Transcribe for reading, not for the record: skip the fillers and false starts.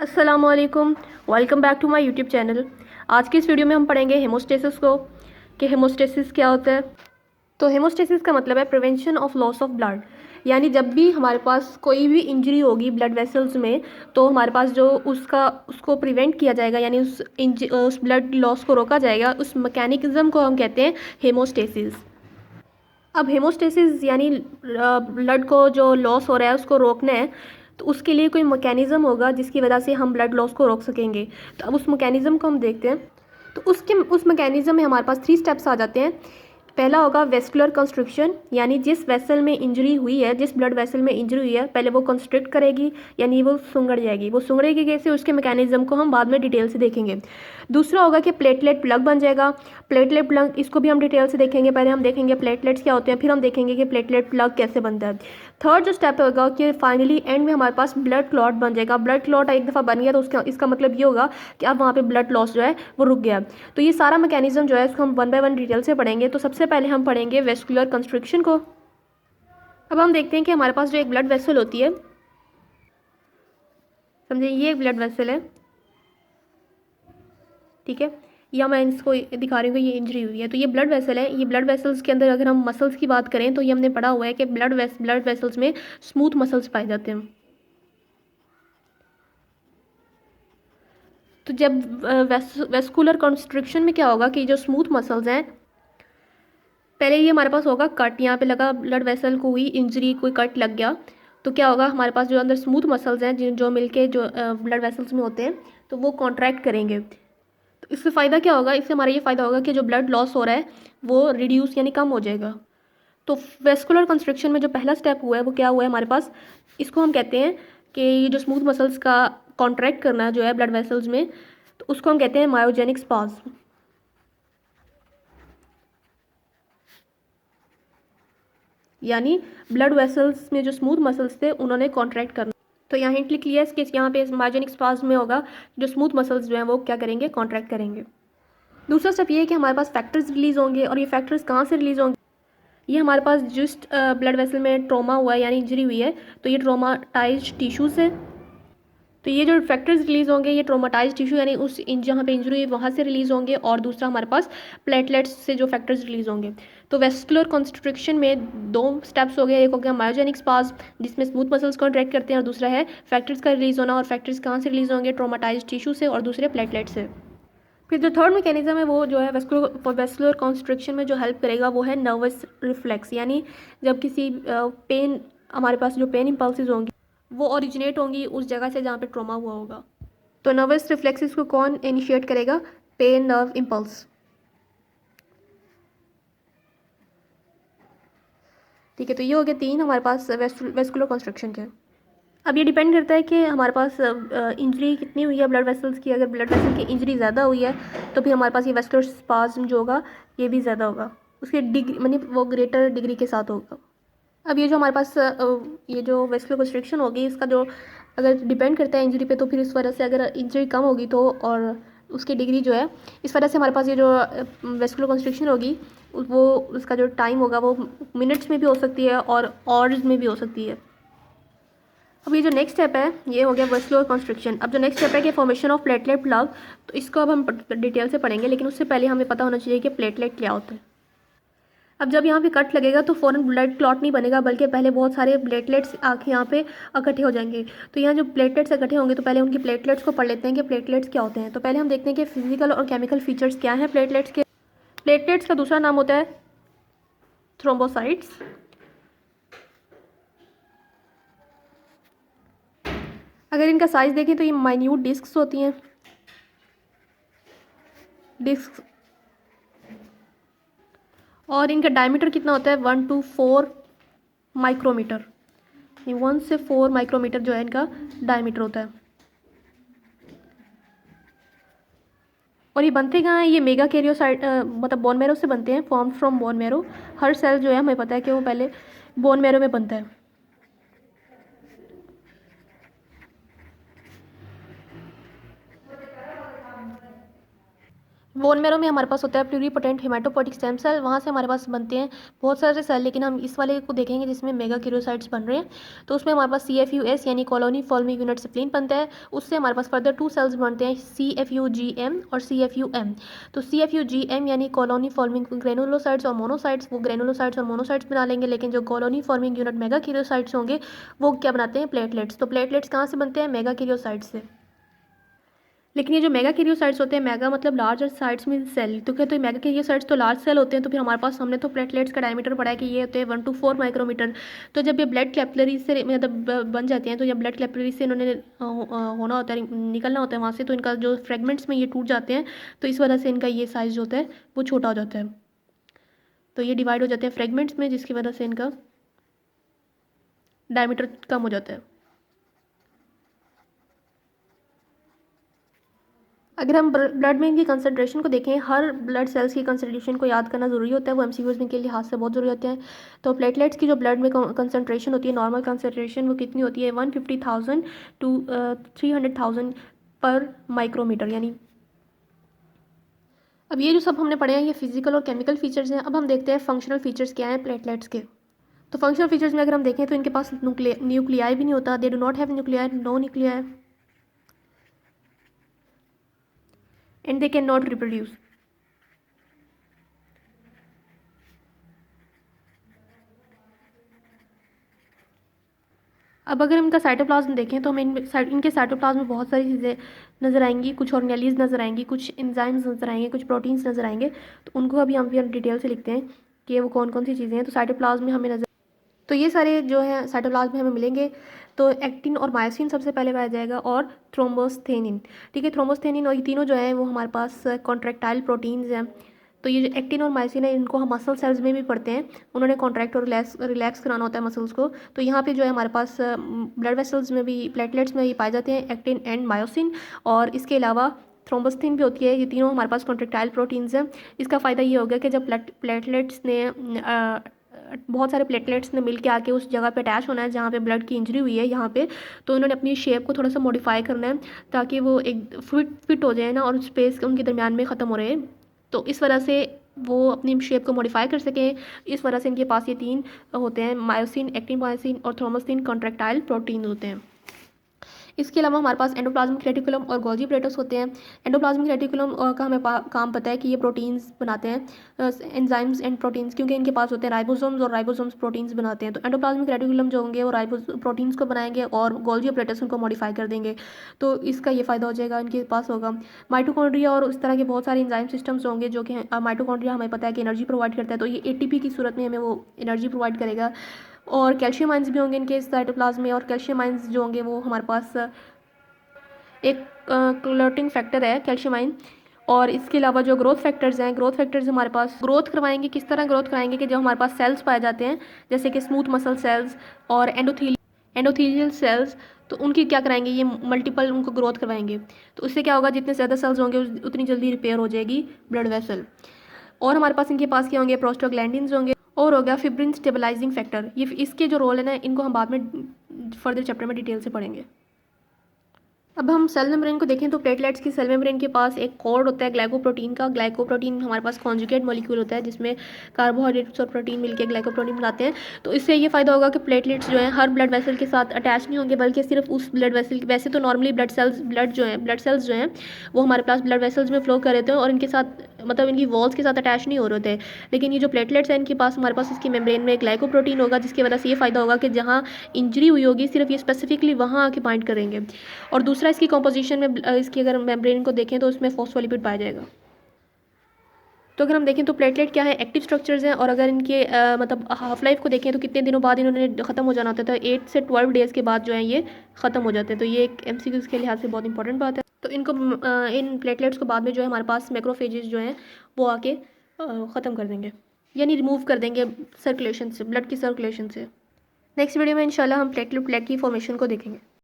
अस्सलामुअलैकुम। Welcome back to my YouTube channel. आज की इस वीडियो में हम पढ़ेंगे हेमोस्टेसिस को, कि हेमोस्टेसिस क्या होता है। तो हेमोस्टेसिस का मतलब है prevention of loss of blood, यानी जब भी हमारे पास कोई भी इंजरी होगी ब्लड वेसल्स में, तो हमारे पास जो उसको प्रिवेंट किया जाएगा, यानी उस ब्लड लॉस को रोका जाएगा, उस मैकेनिज्म को हम कहते हैं हेमोस्टेसिस। अब हेमोस्टेसिस यानी ब्लड को जो लॉस हो रहा है उसको रोकना है, तो उसके लिए कोई मैकेनिज़्म होगा जिसकी वजह से हम ब्लड लॉस को रोक सकेंगे। तो अब उस मैकेनिज़्म को हम देखते हैं। तो उस मैकेनिज़्म में हमारे पास 3 स्टेप्स आ जाते हैं। पहला होगा वेस्कुलर कंस्ट्रिक्शन, यानी जिस वेसल में इंजरी हुई है, जिस ब्लड वेसल में इंजरी हुई है, पहले वो कंस्ट्रिक्ट करेगी, यानी वो सुंगड़ जाएगी। वो सुंगड़ेगी कैसे, उसके मैकेनिज्म को हम बाद में डिटेल से देखेंगे। दूसरा होगा कि प्लेटलेट प्लग बन जाएगा। प्लेटलेट प्लग, इसको भी हम डिटेल से देखेंगे। पहले हम देखेंगे प्लेटलेट्स क्या होते हैं, फिर हम देखेंगे कि प्लेटलेट प्लग कैसे बनता है। थर्ड जो स्टेप होगा कि फाइनली एंड में हमारे पास ब्लड क्लॉट बन जाएगा। ब्लड क्लॉट एक दफ़ा बन गया तो इसका मतलब ये होगा कि अब वहाँ पे ब्लड लॉस जो है वो रुक गया। तो ये सारा मैकेनिज्म जो है इसको हम वन बाय वन डिटेल से पढ़ेंगे। तो सबसे पहले हम पढ़ेंगे वेस्कुलर कंस्ट्रिक्शन को। अब हम देखते हैं कि हमारे पास जो एक ब्लड वेसल होती है, समझिए ये एक ब्लड वेसल है, ठीक है, या मैं इसको दिखा रही हूँ कि ये इंजरी हुई है। तो ये ब्लड वेसल है। ये ब्लड वेसल्स के अंदर अगर हम मसल्स की बात करें तो ये हमने पढ़ा हुआ है कि ब्लड वेसल्स में स्मूथ मसल्स पाए जाते हैं। तो जब वेस्कुलर कंस्ट्रिक्शन में क्या होगा कि जो स्मूथ मसल्स हैं, पहले ये हमारे पास होगा कट, यहाँ पे लगा ब्लड वेसल को हुई इंजरी, कोई कट लग गया, तो क्या होगा हमारे पास जो अंदर स्मूथ मसल्स हैं जो मिलके जो ब्लड वेसल्स में होते हैं, तो वो कॉन्ट्रैक्ट करेंगे। तो इससे फ़ायदा क्या होगा, इससे हमारा ये फ़ायदा होगा कि जो ब्लड लॉस हो रहा है वो रिड्यूस यानी कम हो जाएगा। तो वेस्कुलर कंस्ट्रिक्शन में जो पहला स्टेप हुआ है वो क्या हुआ है हमारे पास, इसको हम कहते हैं कि ये जो स्मूथ मसल्स का कॉन्ट्रैक्ट करना जो है ब्लड वेसल्स में, तो उसको हम कहते हैं मायोजेनिक स्पाज़्म, यानी ब्लड वेसल्स में जो स्मूथ मसल्स थे उन्होंने कॉन्ट्रैक्ट करना। तो यहाँ हिंट लिख लिया है कि यहाँ पे मायोजेनिक स्पाज़्म में होगा जो स्मूथ मसल्स जो हैं वो क्या करेंगे, कॉन्ट्रैक्ट करेंगे। दूसरा स्टेप ये है कि हमारे पास फैक्टर्स रिलीज होंगे, और ये फैक्टर्स कहाँ से रिलीज होंगे, ये हमारे पास जस्ट ब्लड वेसल में ट्रॉमा हुआ है यानी इंजरी हुई है, तो ये ट्रोमाटाइज टिश्यू से, तो ये जो फैक्टर्स रिलीज होंगे ये ट्रोमाटाइज टिश्यू यानी जहाँ पे इंजरी हुई वहाँ से रिलीज होंगे, और दूसरा हमारे पास प्लेटलेट्स से जो फैक्टर्स रिलीज होंगे। तो वेस्कुलर कंस्ट्रिक्शन में 2 स्टेप्स हो गए, एक हो गया मायोजेनिक स्पाज़्म जिसमें स्मूथ मसल्स कॉन्ट्रैक्ट करते हैं, और दूसरा है फैक्टर्स का रिलीज होना, और फैक्टर्स कहाँ से रिलीज होंगे, ट्रोमाटाइज टिश्यू से और दूसरे प्लेटलेट से। फिर जो थर्ड मैकेनिज्म है वो जो है वेस्कुलर कॉन्स्ट्रिक्शन में जो हेल्प करेगा वो है नर्वस रिफ्लेक्स, यानी जब किसी पेन, हमारे पास जो पेन इम्पल्सेस होंगी वो ओरिजिनेट होंगी उस जगह से जहाँ पे ट्रॉमा हुआ होगा। तो नर्वस रिफ्लेक्सेस को कौन इनिशिएट करेगा, पेन नर्व इम्पल्स, ठीक है। तो ये हो गया 3 हमारे पास वेस्कुलर कंस्ट्रक्शन के। अब ये डिपेंड करता है कि हमारे पास इंजरी कितनी हुई है ब्लड वेसल्स की। अगर ब्लड वेसल की इंजरी ज़्यादा हुई है तो फिर हमारे पास ये वेस्कुलर स्पाज्म जो होगा ये भी ज़्यादा होगा, उसके डिग्री मानी वो ग्रेटर डिग्री के साथ होगा। अब ये जो हमारे पास ये जो वेस्कुलर कंस्ट्रिक्शन होगी इसका जो अगर डिपेंड करता है इंजरी पे, तो फिर इस वजह से अगर इंजरी कम होगी तो और उसकी डिग्री जो है, इस वजह से हमारे पास ये जो वेस्कुलर कंस्ट्रिक्शन होगी वो उसका जो टाइम होगा वो मिनट्स में भी हो सकती है और आवर्स में भी हो सकती है। अब ये जो नेक्स्ट स्टेप है ये हो गया वेस्कुलर कंस्ट्रिक्शन। अब जो नेक्स्ट स्टेप है कि फॉर्मेशन ऑफ प्लेटलेट प्लग, तो इसको अब हम डिटेल से पढ़ेंगे, लेकिन उससे पहले हमें पता होना चाहिए कि प्लेटलेट क्या होता है। अब जब यहाँ पे कट लगेगा तो फ़ौरन ब्लड क्लॉट नहीं बनेगा, बल्कि पहले बहुत सारे प्लेटलेट्स आके यहाँ पे इकट्ठे हो जाएंगे। तो यहाँ जो प्लेटलेट्स इकट्ठे होंगे तो पहले उनकी प्लेटलेट्स को पढ़ लेते हैं कि प्लेटलेट्स क्या होते हैं। तो पहले हम देखते हैं कि फिजिकल और केमिकल फीचर्स क्या हैं प्लेटलेट्स के। प्लेटलेट्स का दूसरा नाम होता है थ्रोम्बोसाइट्स। अगर इनका साइज़ देखें तो ये माइन्यूट डिस्क्स होती हैं, डिस्क, और इनका डायमीटर कितना होता है 1 to 4 माइक्रोमीटर। ये 1 से 4 माइक्रोमीटर जो है इनका डायमीटर होता है। और ये बनते कहाँ हैं, ये मेगा कैरियोसाइट मतलब बोन मैरो से बनते हैं, फॉर्म फ्रॉम बोन मैरो। हर सेल जो है हमें पता है कि वो पहले बोन मैरो में बनता है। बोन मैरो में हमारे पास होता है प्लूरिपोटेंट हेमाटोपोइटिक स्टेम सेल, वहाँ से हमारे पास बनते हैं बहुत सारे सेल, लेकिन हम इस वाले को देखेंगे जिसमें मेगा कैरियोसाइट्स बन रहे हैं। तो उसमें हमारे पास CFUS यानी कॉलोनी फॉर्मिंग यूनिट स्प्लीन बनता है, उससे हमारे पास फर्दर 2 सेल्स बनते हैं CFUGM और CFUM। तो CFUGM यानी कॉलोनी फॉर्मिंग ग्रेनुलोसाइट्स और मोनोसाइट्स, वो ग्रेनुलोसाइट्स और मोनोसाइट्स बना लेंगे, लेकिन जो colony forming unit mega karyocytes होंगे वो क्या बनाते हैं, प्लेटलेट्स। तो प्लेटलेट्स कहाँ से बनते हैं, मेगा कैरियोसाइट्स से। लेकिन ये जो मेगा कैरियोसाइट्स होते हैं, मेगा मतलब लार्ज साइट्स में सेल, तो क्या तो मेगा कैरियोसाइट्स तो लार्ज सेल होते हैं, तो फिर हमारे पास हमने तो प्लेटलेट्स का डायमीटर पढ़ा है कि ये होते हैं 1 to 4 माइक्रोमीटर। तो जब ये ब्लड कैपिलरी से मतलब बन जाते हैं, तो जब ब्लड कैपिलरी से इन्होंने होना होता है, निकलना होता है वहाँ से, तो इनका जो फ्रेगमेंट्स में ये टूट जाते हैं, तो इस वजह से इनका ये साइज़ जो होता है वो छोटा हो जाता है। तो ये डिवाइड हो जाते हैं फ्रेगमेंट्स में, जिसकी वजह से इनका डायमीटर कम हो जाता है। अगर हम ब्लड में इनकी कंसंट्रेशन को देखें, हर ब्लड सेल्स की कंसंट्रेशन को याद करना ज़रूरी होता है, वो MCQs में के लिहाज से बहुत ज़रूरी होते हैं। तो प्लेटलेट्स की जो ब्लड में कंसंट्रेशन होती है, नॉर्मल कंसंट्रेशन, वो कितनी होती है, 150,000 to 300,000 पर माइक्रोमीटर यानी। अब ये जो सब हमने पढ़े हैं ये फिजिकल और केमिकल फीचर्स हैं। अब हम देखते हैं फंक्शनल फीचर्स क्या हैं प्लेटलेट्स के। तो फंक्शनल फीचर्स में अगर हम देखें तो इनके पास न्यूक्लियाई भी नहीं होता, they do not have nuclei, no nuclei, and they can not reproduce. अब अगर इनका साइटोप्लाज्म देखें तो हमें इनके साइटोप्लाज्म में बहुत सारी चीज़ें नज़र आएंगी, कुछ ऑर्गेनेलीज नज़र आएंगी, कुछ एंजाइम्स नज़र आएंगे, कुछ प्रोटीन्स नज़र आएंगे। तो उनको अभी हम फिर डिटेल से लिखते हैं कि वो कौन कौन सी चीज़ें हैं। तो साइटोप्लाज्म में हमें नज़र, तो ये सारे जो हैं साइटोप्लाज्म में हमें मिलेंगे। तो एक्टिन और मायोसिन सबसे पहले पाया जाएगा, और थ्रोम्बोस्थेनिन। ठीक है, थ्रोम्बोस्थेनिन और ये तीनों जो है वो हमारे पास कॉन्ट्रैक्टाइल प्रोटीन्स हैं। तो ये जो एक्टिन और मायोसिन है, इनको हम मसल सेल्स में भी पढ़ते हैं, उन्होंने कॉन्ट्रैक्ट और रिलैक्स कराना होता है मसल्स को। तो यहाँ पे जो है हमारे पास ब्लड वेसल्स में भी, प्लेटलेट्स में भी पाए जाते हैं एक्टिन एंड मायोसिन, और इसके अलावा थ्रोम्बोस्थिन भी होती है। ये तीनों हमारे पास कॉन्ट्रैक्टाइल प्रोटीन्स हैं। इसका फ़ायदा ये हो गया कि जब प्लेटलेट्स ने बहुत सारे प्लेटलेट्स ने मिल के आके उस जगह पे अटैच होना है जहाँ पे ब्लड की इंजरी हुई है यहाँ पे, तो उन्होंने अपनी शेप को थोड़ा सा मॉडिफाई करना है ताकि वो एक फिट हो जाए ना, और स्पेस उनके दरमियान में ख़त्म हो रहे। तो इस वजह से वो अपनी शेप को मॉडिफाई कर सकें, इस वजह से इनके पास ये 3 होते हैं, मायोसिन, एक्टिन मायोसिन और थ्रोम्बोसिन कॉन्ट्रैक्टाइल प्रोटीन होते हैं। इसके अलावा हमारे पास एंडोप्लाज्मिक रेटिकुलम और गोल्गी एप्परेटस होते हैं। एंडोप्लाज्मिक रेटिकुलम का हमें काम पता है कि ये प्रोटीन्स बनाते हैं, एंजाइम्स एंड प्रोटीन्स, क्योंकि इनके पास होते हैं राइबोसोम्स, और राइबोसोम्स प्रोटीन्स बनाते हैं। तो एंडोप्लाज्मिक रेटिकुलम जो होंगे वो प्रोटीन्स को बनाएंगे, और गोल्गी एप्परेटस उनको मॉडिफाई कर देंगे। तो इसका ये फ़ायदा हो जाएगा, इनके पास होगा माइटोकॉन्ड्रिया और उस तरह के बहुत सारे एंजाइम सिस्टम्स होंगे, जो कि माइटोकॉन्ड्रिया हमें पता है कि एनर्जी प्रोवाइड करता है, तो ये ATP की सूरत में हमें वो एनर्जी प्रोवाइड करेगा। और कैल्शियम आयंस भी होंगे इनके साइटोप्लाज्म में, और कैल्शियम आयंस जो होंगे वो हमारे पास एक क्लोटिंग फैक्टर है कैल्शियम आयन। और इसके अलावा जो ग्रोथ फैक्टर्स हैं, ग्रोथ फैक्टर्स हमारे पास ग्रोथ करवाएंगे। किस तरह ग्रोथ कराएंगे कि जो हमारे पास सेल्स पाए जाते हैं, जैसे कि स्मूथ मसल सेल्स और एंडोथीलियल सेल्स, तो उनकी क्या कराएंगे, ये मल्टीपल उनको ग्रोथ करवाएंगे। तो उससे क्या होगा, जितने ज़्यादा सेल्स होंगे उतनी जल्दी रिपेयर हो जाएगी ब्लड वेसल। और हमारे पास इनके पास क्या होंगे, प्रोस्टाग्लैंडिन्स होंगे, और हो गया फिब्रिन स्टेबलाइजिंग फैक्टर। ये इसके जो रोल है ना, इनको हम बाद में फर्दर चैप्टर में डिटेल से पढ़ेंगे। अब हम सेल मेम्ब्रेन को देखें तो प्लेटलेट्स की सेल मेम्ब्रेन के पास एक कॉर्ड होता है ग्लाइकोप्रोटीन का। ग्लाइकोप्रोटीन हमारे पास कॉन्जुगेट मॉलिक्यूल होता है, जिसमें कार्बोहाइड्रेट्स और प्रोटीन मिलकर ग्लाइकोप्रोटीन बनाते हैं। तो इससे ये फ़ायदा होगा कि प्लेटलेट्स जो हैं हर ब्लड वेसल के साथ अटैच नहीं होंगे, बल्कि सिर्फ उस ब्लड वेसल, वैसे तो नॉर्मली ब्लड सेल्स जो हैं वो हमारे पास ब्लड वेसल्स में फ्लो कर रहे थे, और इनके साथ मतलब इनकी वॉल्स के साथ अटैच नहीं हो रहे थे। लेकिन ये जो प्लेटलेट्स हैं इनके पास, हमारे पास इसकी मेम्ब्रेन में ग्लाइकोप्रोटीन होगा, जिसकी वजह से ये फ़ायदा होगा कि जहाँ इंजरी हुई होगी सिर्फ ये स्पेसिफिकली वहाँ आके बाइंड करेंगे। और दूसरा, इसकी कॉम्पोजिशन में इसकी अगर मेम्ब्रेन को देखें तो उसमें फॉस्फोलिपिड पाया जाएगा। तो अगर हम देखें तो प्लेटलेट क्या है, एक्टिव स्ट्रक्चर्स हैं, और अगर इनके मतलब हाफ लाइफ को देखें तो कितने दिनों बाद इन्होंने ख़त्म हो जाना होता है, तो 8 से 12 डेज़ के बाद जो है ये ख़त्म हो जाते हैं। तो ये एक MCQs के लिहाज से बहुत इंपॉर्टेंट बात है। तो इनको इन प्लेटलेट्स को बाद में जो है हमारे पास मैक्रोफेजेस जो हैं वो आके ख़त्म कर देंगे, यानी रिमूव कर देंगे सर्कुलेशन से, ब्लड की सर्कुलेशन से। नेक्स्ट वीडियो में इंशाल्लाह हम प्लेट की फॉर्मेशन को देखेंगे।